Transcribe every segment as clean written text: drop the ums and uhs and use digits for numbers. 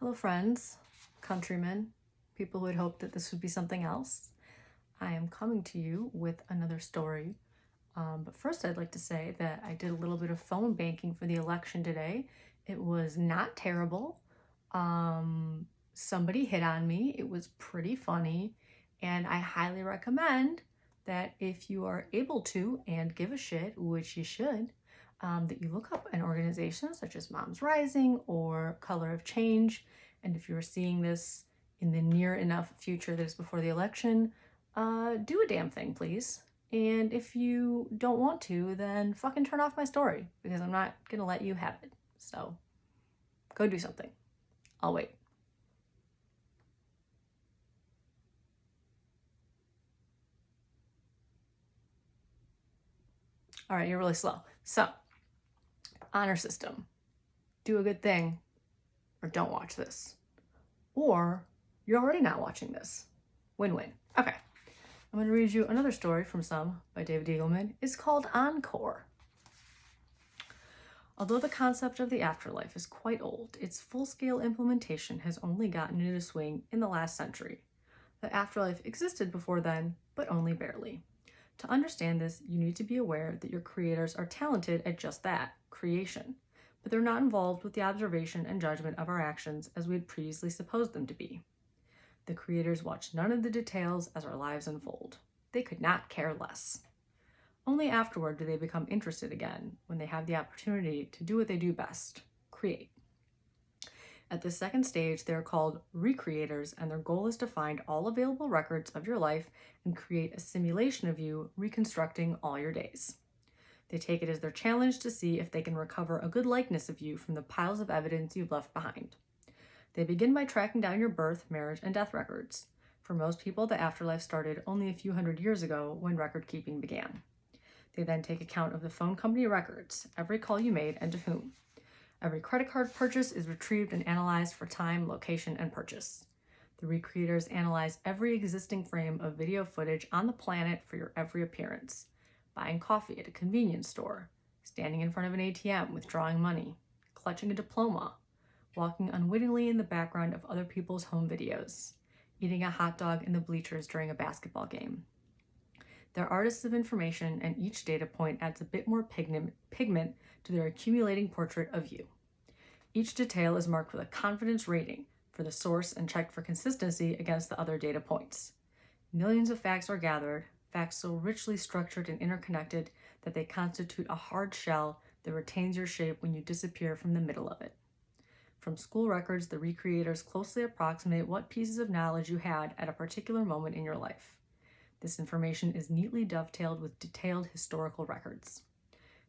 Hello friends, countrymen, people who had hoped that this would be something else. I am coming to you with another story. But first I'd like to say that I did a little bit of phone banking for the election today. It was not terrible. Somebody hit on me. It was pretty funny. And I highly recommend that if you are able to and give a shit, which you should, that you look up an organization such as Moms Rising or Color of Change. And if you're seeing this in the near enough future that is before the election, do a damn thing, please. And if you don't want to, then fucking turn off my story because I'm not gonna let you have it. So go do something. I'll wait. All right, you're really slow. So, honor system. Do a good thing or don't watch this. Or you're already not watching this. Win-win. Okay. I'm going to read you another story from Some by David Eagleman. It's called Encore. Although the concept of the afterlife is quite old, its full-scale implementation has only gotten into swing in the last century. The afterlife existed before then, but only barely. To understand this, you need to be aware that your creators are talented at just that, creation, but they're not involved with the observation and judgment of our actions as we had previously supposed them to be. The creators watch none of the details as our lives unfold. They could not care less. Only afterward do they become interested again, when they have the opportunity to do what they do best, create. At the second stage, they are called recreators, and their goal is to find all available records of your life and create a simulation of you reconstructing all your days. They take it as their challenge to see if they can recover a good likeness of you from the piles of evidence you've left behind. They begin by tracking down your birth, marriage, and death records. For most people, the afterlife started only a few hundred years ago when record keeping began. They then take account of the phone company records, every call you made and to whom. Every credit card purchase is retrieved and analyzed for time, location, and purchase. The recreators analyze every existing frame of video footage on the planet for your every appearance. Buying coffee at a convenience store, standing in front of an ATM withdrawing money, clutching a diploma, walking unwittingly in the background of other people's home videos, eating a hot dog in the bleachers during a basketball game. They're artists of information, and each data point adds a bit more pigment to their accumulating portrait of you. Each detail is marked with a confidence rating for the source and checked for consistency against the other data points. Millions of facts are gathered, facts so richly structured and interconnected that they constitute a hard shell that retains your shape when you disappear from the middle of it. From school records, the recreators closely approximate what pieces of knowledge you had at a particular moment in your life. This information is neatly dovetailed with detailed historical records.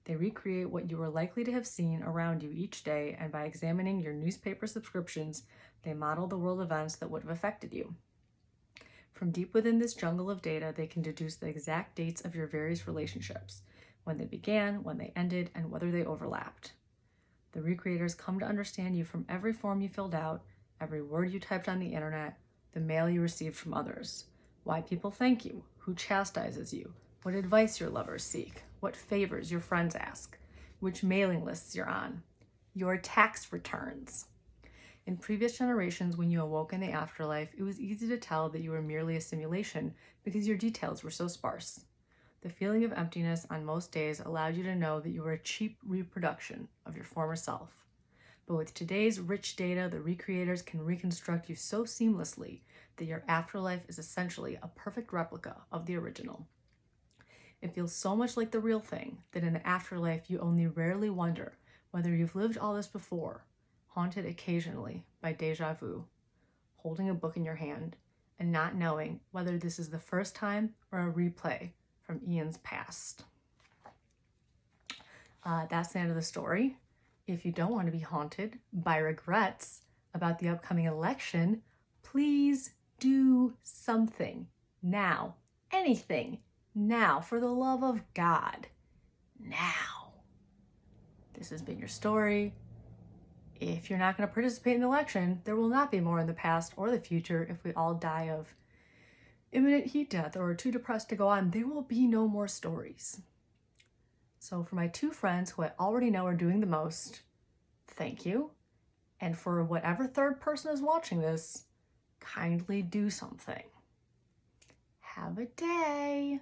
They recreate what you were likely to have seen around you each day, and by examining your newspaper subscriptions, they model the world events that would have affected you. From deep within this jungle of data, they can deduce the exact dates of your various relationships, when they began, when they ended, and whether they overlapped. The recreators come to understand you from every form you filled out, every word you typed on the internet, the mail you received from others, why people thank you, who chastises you, what advice your lovers seek, what favors your friends ask, which mailing lists you're on, your tax returns. In previous generations, when you awoke in the afterlife, it was easy to tell that you were merely a simulation because your details were so sparse. The feeling of emptiness on most days allowed you to know that you were a cheap reproduction of your former self. But with today's rich data, the recreators can reconstruct you so seamlessly that your afterlife is essentially a perfect replica of the original. It feels so much like the real thing that in the afterlife you only rarely wonder whether you've lived all this before, haunted occasionally by deja vu, holding a book in your hand and not knowing whether this is the first time or a replay from Ian's past. That's the end of the story. If you don't want to be haunted by regrets about the upcoming election, please do something now. Anything now, for the love of God. Now. This has been your story. If you're not going to participate in the election, there will not be more in the past or the future if we all die of imminent heat death or are too depressed to go on. There will be no more stories. So for my two friends who I already know are doing the most, thank you. And for whatever third person is watching this, kindly do something. Have a day.